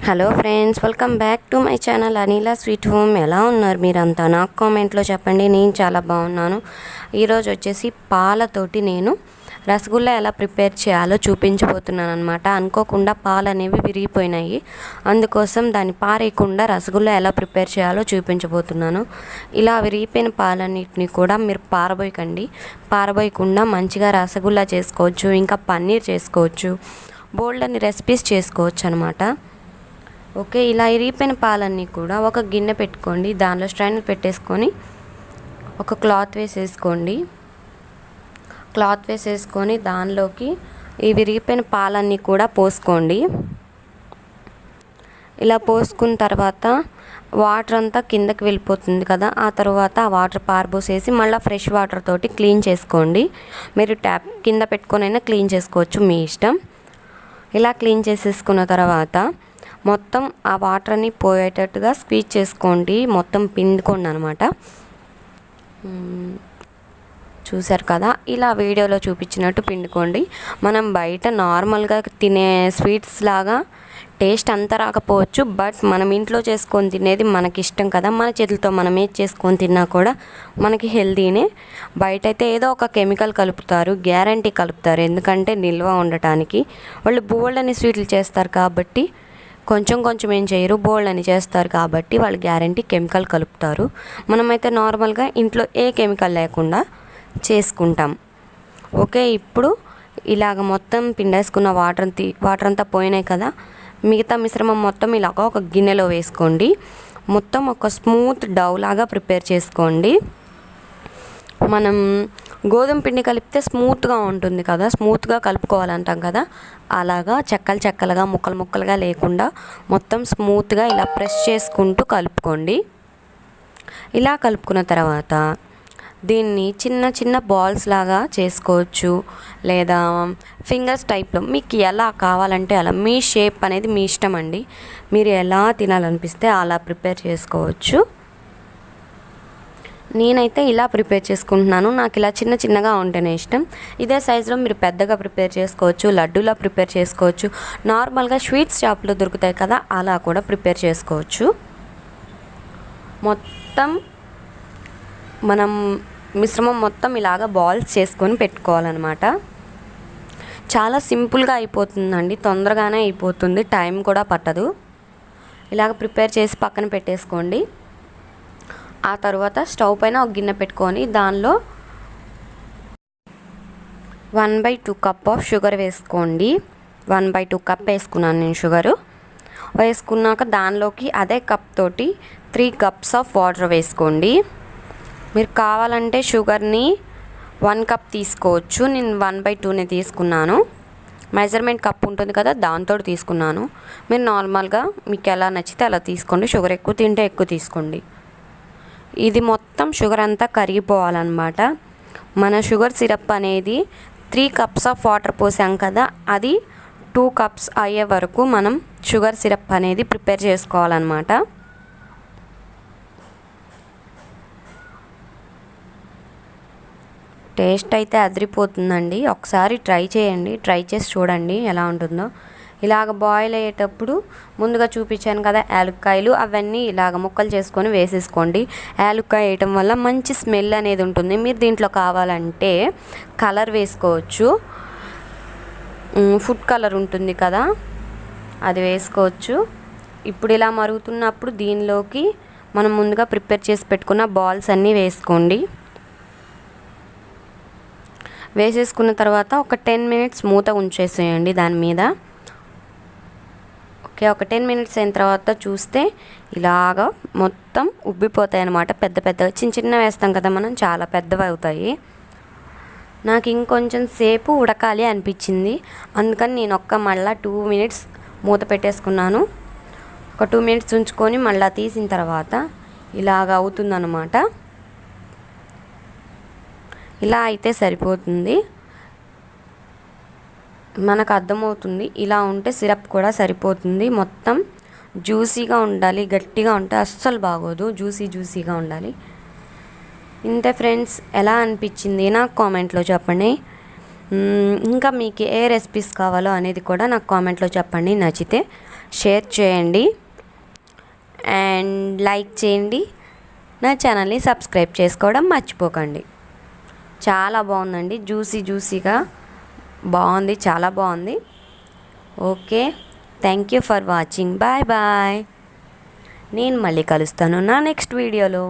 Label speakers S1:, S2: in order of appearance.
S1: Hello friends, welcome back to my channel Anila sweet home. ఎలా ఉన్నారు మీరంతా? నాకు కామెంట్లో చెప్పండి. నేను చాలా బాగున్నాను. ఈరోజు వచ్చేసి పాలతోటి నేను రసగుల్లా ఎలా ప్రిపేర్ చేయాలో చూపించబోతున్నాను అనమాట. అనుకోకుండా పాలు అనేవి విరిగిపోయినాయి, అందుకోసం దాన్ని పారేయకుండా రసగుల్లా ఎలా ప్రిపేర్ చేయాలో చూపించబోతున్నాను. ఇలా విరిగిపోయిన పాలన్నిటిని కూడా మీరు పారబోయకుండా మంచిగా రసగుల్లా చేసుకోవచ్చు, ఇంకా పన్నీర్ చేసుకోవచ్చు, బోల్డ్ అని రెసిపీస్ చేసుకోవచ్చు అనమాట. ఓకే, ఇలా ఇరిగిపోయిన పాలన్నీ కూడా ఒక గిన్నె పెట్టుకోండి. దానిలో స్ట్రైనర్ పెట్టేసుకొని ఒక క్లాత్ వేసేసుకొని దానిలోకి ఈ విరిగిపోయిన పాలన్నీ కూడా పోసుకోండి. ఇలా పోసుకున్న తర్వాత వాటర్ అంతా కిందకి వెళ్ళిపోతుంది కదా, ఆ తర్వాత ఆ వాటర్ పారబోసేసి మళ్ళీ ఫ్రెష్ వాటర్ తోటి క్లీన్ చేసుకోండి. మీరు ట్యాప్ కింద పెట్టుకొనైనా క్లీన్ చేసుకోవచ్చు, మీ ఇష్టం. ఇలా క్లీన్ చేసేసుకున్న తర్వాత మొత్తం ఆ వాటర్ని పోయేటట్టుగా స్క్వీజ్ చేసుకోండి, మొత్తం పిండుకోండి అనమాట. చూసారు కదా, ఇలా వీడియోలో చూపించినట్టు పిండుకోండి. మనం బయట నార్మల్గా తినే స్వీట్స్ లాగా టేస్ట్ అంతా రాకపోవచ్చు, బట్ మనం ఇంట్లో చేసుకొని తినేది మనకి ఇష్టం కదా. మన చేతులతో మనం ఏది చేసుకొని తిన్నా కూడా మనకి హెల్తీనే. బయట అయితే ఏదో ఒక కెమికల్ కలుపుతారు, గ్యారంటీ కలుపుతారు, ఎందుకంటే నిల్వ ఉండటానికి. వాళ్ళు బోల్డ్ స్వీట్లు చేస్తారు కాబట్టి కొంచెం ఏం చేయరు, బోల్డ్ అని చేస్తారు కాబట్టి వాళ్ళు గ్యారంటీ కెమికల్ కలుపుతారు. మనమైతే నార్మల్గా ఇంట్లో ఏ కెమికల్ లేకుండా చేసుకుంటాం. ఓకే, ఇప్పుడు ఇలాగ మొత్తం పిండేసుకున్న వాటర్ అంతా పోయినాయి కదా, మిగతా మిశ్రమం మొత్తం ఇలాగ ఒక గిన్నెలో వేసుకోండి. మొత్తం ఒక స్మూత్ డౌ లాగా ప్రిపేర్ చేసుకోండి. మనం గోధుమ పిండి కలిపితే స్మూత్గా ఉంటుంది కదా, స్మూత్గా కలుపుకోవాలంటాం కదా, అలాగా చెక్కలుగా ముక్కలుగా లేకుండా మొత్తం స్మూత్గా ఇలా ప్రెస్ చేసుకుంటూ కలుపుకోండి. ఇలా కలుపుకున్న తర్వాత దీన్ని చిన్న బాల్స్ లాగా చేసుకోవచ్చు, లేదా ఫింగర్స్ టైప్లో మీకు ఎలా కావాలంటే అలా. మీ షేప్ అనేది మీ ఇష్టం అండి, మీరు ఎలా తినాలనిపిస్తే అలా ప్రిపేర్ చేసుకోవచ్చు. నేనైతే ఇలా ప్రిపేర్ చేసుకుంటున్నాను, నాకు ఇలా చిన్నగా ఉంటేనే ఇష్టం. ఇదే సైజులో మీరు పెద్దగా ప్రిపేర్ చేసుకోవచ్చు, లడ్డూలా ప్రిపేర్ చేసుకోవచ్చు, నార్మల్గా స్వీట్స్ షాప్లో దొరుకుతాయి కదా, అలా కూడా ప్రిపేర్ చేసుకోవచ్చు. మొత్తం మనం మిశ్రమం మొత్తం ఇలాగ బాల్స్ చేసుకొని పెట్టుకోవాలన్నమాట. చాలా సింపుల్గా అయిపోతుందండి, తొందరగానే అయిపోతుంది, టైం కూడా పట్టదు. ఇలాగ ప్రిపేర్ చేసి పక్కన పెట్టేసుకోండి. ఆ తర్వాత స్టవ్ పైన ఒక గిన్నె పెట్టుకొని దానిలో 1/2 కప్ ఆఫ్ షుగర్ వేసుకోండి. 1/2 కప్ వేసుకున్నాను నేను షుగరు. వేసుకున్నాక దానిలోకి అదే కప్ తోటి 3 కప్స్ ఆఫ్ వాటర్ వేసుకోండి. మీరు కావాలంటే షుగర్ని 1 కప్ తీసుకోవచ్చు, నేను 1/2నే తీసుకున్నాను. మెజర్మెంట్ కప్ ఉంటుంది కదా, దాంతో తీసుకున్నాను. మీరు నార్మల్గా మీకు ఎలా నచ్చితే అలా తీసుకోండి, షుగర్ ఎక్కువ తింటే ఎక్కువ తీసుకోండి. ఇది మొత్తం షుగర్ అంతా కరిగిపోవాలన్నమాట. మన షుగర్ సిరప్ అనేది 3 కప్స్ ఆఫ్ వాటర్ పోసాం కదా, అది 2 కప్స్ అయ్యే వరకు మనం షుగర్ సిరప్ అనేది ప్రిపేర్ చేసుకోవాలన్నమాట. టేస్ట్ అయితే అదిరిపోతుందండి, ఒకసారి ట్రై చేయండి, ట్రై చేసి చూడండి ఎలా ఉంటుందో. ఇలాగ బాయిల్ అయ్యేటప్పుడు ముందుగా చూపించాను కదా యాలక్కాయలు, అవన్నీ ఇలాగ ముక్కలు చేసుకొని వేసేసుకోండి. యాలక్కాయ వేయటం వల్ల మంచి స్మెల్ అనేది ఉంటుంది. మీరు దీంట్లో కావాలంటే కలర్ వేసుకోవచ్చు, ఫుడ్ కలర్ ఉంటుంది కదా, అది వేసుకోవచ్చు. ఇప్పుడు ఇలా మరుగుతున్నప్పుడు దీనిలోకి మనం ముందుగా ప్రిపేర్ చేసి పెట్టుకున్న బాల్స్ అన్నీ వేసుకోండి. వేసేసుకున్న తర్వాత ఒక 10 మినిట్స్ మూత ఉంచేసేయండి దాని మీద. ఓకే, ఒక 10 మినిట్స్ అయిన తర్వాత చూస్తే ఇలాగా మొత్తం ఉబ్బిపోతాయి అన్నమాట. పెద్దగా చిన్న వేస్తాం కదా మనం, చాలా పెద్దవి అవుతాయి. నాకు ఇంకొంచెం సేపు ఉడకాలి అనిపించింది, అందుకని నేను మళ్ళీ 2 మినిట్స్ మూత పెట్టేసుకున్నాను. ఒక 2 మినిట్స్ ఉంచుకొని మళ్ళీ తీసిన తర్వాత ఇలాగ అవుతుందన్నమాట. ఇలా అయితే సరిపోతుంది, మనకు అర్థమవుతుంది. ఇలా ఉంటే సిరప్ కూడా సరిపోతుంది. మొత్తం జ్యూసీగా ఉండాలి, గట్టిగా ఉంటే అస్సలు బాగోదు, జ్యూసీగా ఉండాలి. ఇంతే ఫ్రెండ్స్, ఎలా అనిపించింది నాకు కామెంట్లో చెప్పండి. ఇంకా మీకు ఏ రెసిపీస్ కావాలో అనేది కూడా నాకు కామెంట్లో చెప్పండి. నచ్చితే షేర్ చేయండి అండ్ లైక్ చేయండి. నా ఛానల్ని సబ్స్క్రైబ్ చేసుకోవడం మర్చిపోకండి. చాలా బాగుందండి, జ్యూసీగా బాగుంది, చాలా బాగుంది. Okay, thank you for watching. Bye bye. నేను మళ్ళీ కలుస్తాను నా నెక్స్ట్ వీడియోలో.